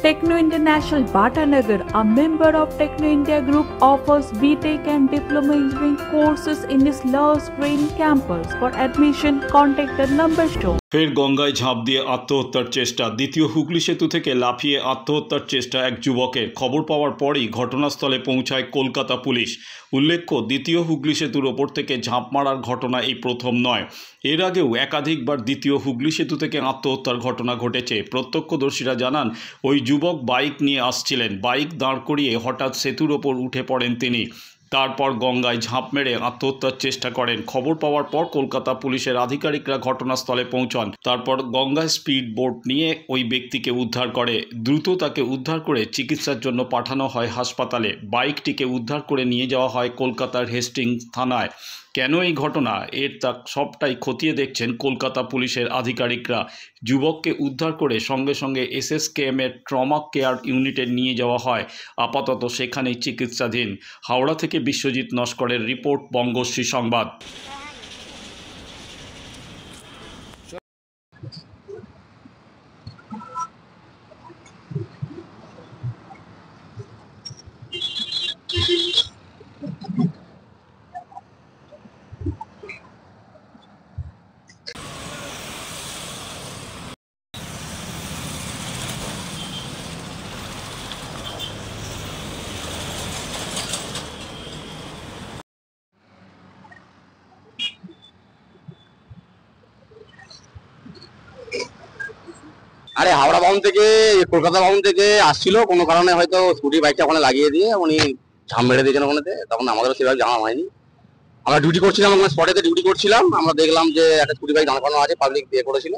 Techno International Bhatanagar, a member of Techno India Group, offers BTech and Diploma Engineering courses in its Lush Green campus. For admission, contact the number shown. ফের গঙ্গায় ঝাঁপ দিয়ে আত্মহত্যার চেষ্টা। দ্বিতীয় হুগলি সেতু থেকে লাফিয়ে আত্মহত্যার চেষ্টা এক যুবকের। খবর পাওয়ার পরই ঘটনাস্থলে পৌঁছায় কলকাতা পুলিশ। উল্লেখ্য, দ্বিতীয় হুগলি সেতুর ওপর থেকে ঝাঁপ মারার ঘটনা এই প্রথম নয়। এর আগেও একাধিকবার দ্বিতীয় হুগলি সেতু থেকে আত্মহত্যার ঘটনা ঘটেছে। প্রত্যক্ষদর্শীরা জানান, ওই যুবক বাইক নিয়ে আসছিলেন। বাইক দাঁড় করিয়ে হঠাৎ সেতুর ওপর উঠে পড়েন তিনি। তারপর গঙ্গায় ঝাঁপ মেরে আত্মহত্যার চেষ্টা করেন। খবর পাওয়ার পর কলকাতা পুলিশের আধিকারিকরা ঘটনাস্থলে পৌঁছান। তারপর গঙ্গায় স্পিড বোট নিয়ে ওই ব্যক্তিকে উদ্ধার করে। দ্রুত তাকে উদ্ধার করে চিকিৎসার জন্য পাঠানো হয় হাসপাতালে। বাইকটিকে উদ্ধার করে নিয়ে যাওয়া হয় কলকাতার হেস্টিংস থানায়। কেন এই ঘটনা, তা সবটাই খতিয়ে দেখছেন কলকাতা পুলিশের আধিকারিকরা। যুবককে উদ্ধার করে সঙ্গে সঙ্গে SSKM এর ট্রমা কেয়ার ইউনিটে নিয়ে যাওয়া হয়। আপাতত সেখানেই চিকিৎসাধীন। হাওড়া থেকে বিশ্বজিৎ নস্করের রিপোর্ট, বঙ্গশ্রী সংবাদ। আরে হাওড়া ভবন থেকে কলকাতা ভবন থেকে আসছিল, কোনো কারণে হয়তো স্কুটি বাইকটা ওখানে লাগিয়ে দিয়ে উনি ঝাম মেরে দিয়েছেন ওখানেতে। তখন আমাদেরও সেভাবে জানা হয়নি। আমরা ডিউটি করছিলাম, ওখানে স্পটেতে ডিউটি করছিলাম। আমরা দেখলাম যে একটা স্কুটি বাইক দাঁড় করানো আছে, পাবলিক বিয়ে করেছিল।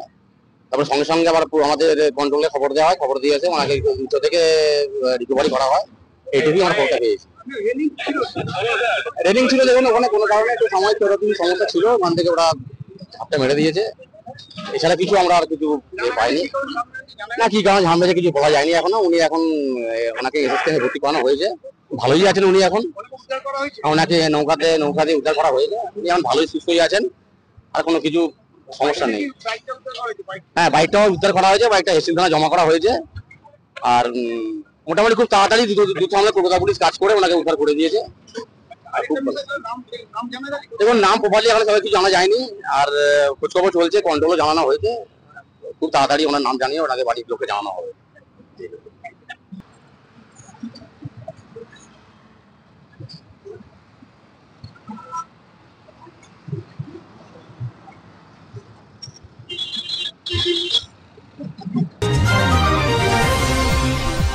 তারপরে সঙ্গে সঙ্গে আবার আমাদের কন্ট্রোলে খবর দেওয়া হয়। খবর দিয়ে এসে ওনাকে উচ্চ থেকে রিকভারি করা হয়। এইটুকুই আমরা খবরটা পেয়েছি। রেলিং ছিল, দেখুন ওখানে কোনো কারণে একটু সময় সমস্যা ছিল, ওখান থেকে ওরা ঝাপটা মেরে দিয়েছে। এছাড়া কিছু আমরা আর কিছু পাইনি। না কি কারণে ঝাম মেরেছে কিছু বলা যায়নি এখনো। উনি এখন ওনাকে SSKM ভর্তি করানো হয়েছে। ভালোই আছেন উনি এখন। ওনাকে নৌকা দিয়ে উদ্ধার করা হয়েছে। উনি এখন ভালোই সুস্থই আছেন, আর কোনো কিছু সমস্যা নেই। হ্যাঁ, বাইকটাও উদ্ধার করা হয়েছে, বাইকটা হেস্টিংস থানায় জমা করা হয়েছে। আর মোটামুটি খুব তাড়াতাড়ি দ্রুত আমরা কলকাতা পুলিশ কাজ করে ওনাকে উদ্ধার করে দিয়েছে। দেখুন, নাম প্রপারলি এখন সবাই কিছু জানা যায়নি, আর খোঁজখবর চলছে, কন্ট্রোলও জানানো হয়েছে। খুব তাড়াতাড়ি ওনার নাম জানিয়ে ওনাকে বাড়ির লোককে জানানো হবে।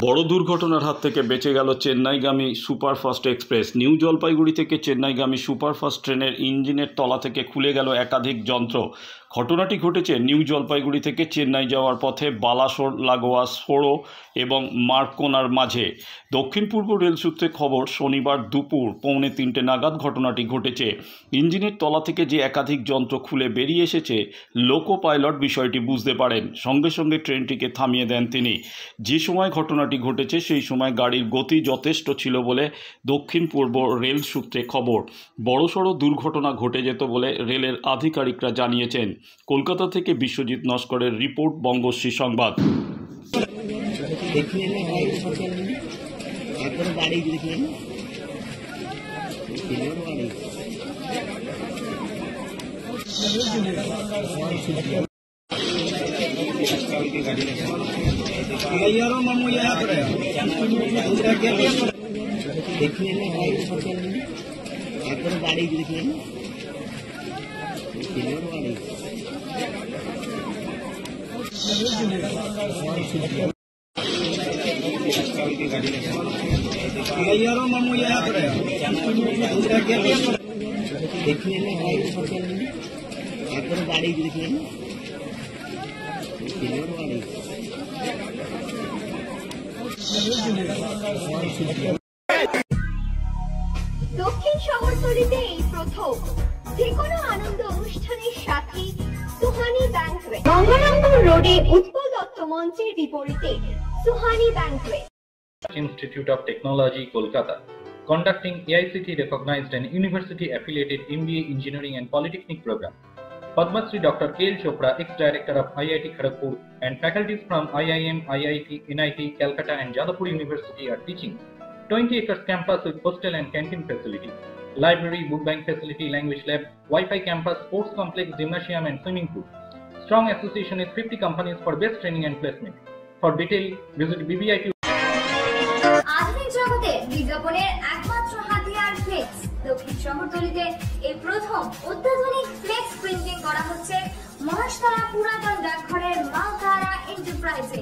বড় দুর্ঘটনার হাত থেকে বেঁচে গেল চেন্নাইগামী সুপারফাস্ট এক্সপ্রেস। নিউ জলপাইগুড়ি থেকে চেন্নাইগামী সুপারফাস্ট ট্রেনের ইঞ্জিনের তলা থেকে খুলে গেল একাধিক যন্ত্র। ঘটনাটি ঘটেছে নিউ জলপাইগুড়ি থেকে চেন্নাই যাওয়ার পথে বালাসোর লাগোয়া সোড়ো এবং মার্কোনার মাঝে। দক্ষিণ পূর্ব রেল সূত্রে খবর, শনিবার দুপুর 2:45 নাগাদ ঘটনাটি ঘটেছে। ইঞ্জিনের তলা থেকে যে একাধিক যন্ত্র খুলে বেরিয়ে এসেছে, লোকো পাইলট বিষয়টি বুঝতে পারেন। সঙ্গে সঙ্গে ট্রেনটিকে থামিয়ে দেন তিনি। যে সময় ঘটনাটি ঘটেছে সেই সময় গাড়ির গতি যথেষ্ট ছিল বলে দক্ষিণ পূর্ব রেল সূত্রে খবর। বড়সড় দুর্ঘটনা ঘটে যেত বলে রেলের আধিকারিকরা জানিয়েছেন। কলকাতা থেকে বিশ্বজিৎ নস্করের রিপোর্ট, বঙ্গশ্রী সংবাদ। দক্ষিণ শহরতলিতে এই প্রথম যেকোনো আনন্দ অনুষ্ঠানের সাথে সুহানি ব্যাংকুয়েট, গঙ্গারামপুর রোডে উৎপল দত্ত মঞ্চের বিপরীতে Suhani banquet. Institute of Technology, Kolkata, conducting AICTE recognized and university affiliated MBA Engineering and Polytechnic program. Padma Shri Dr. K.L. Chopra, ex-director of IIT Kharagpur, and faculties from IIM, IIT, NIT, Calcutta and Jadavpur University are teaching. 20 acres campus with hostel and canteen facility, library, book bank facility, language lab, Wi-Fi campus, sports complex, gymnasium and swimming pool. Strong association with 50 companies for best training and placement. For detail, visit BBIT. আধুনিক জগতে বিজ্ঞাপনের একমাত্র হাতিয়ার flakes. দক্ষিণ শহরতলিতে এই প্রথম অত্যাধুনিক flakes printing করা হচ্ছে মহাশতলা পুরাতন ডাকঘরের মা তারা এন্টারপ্রাইজে।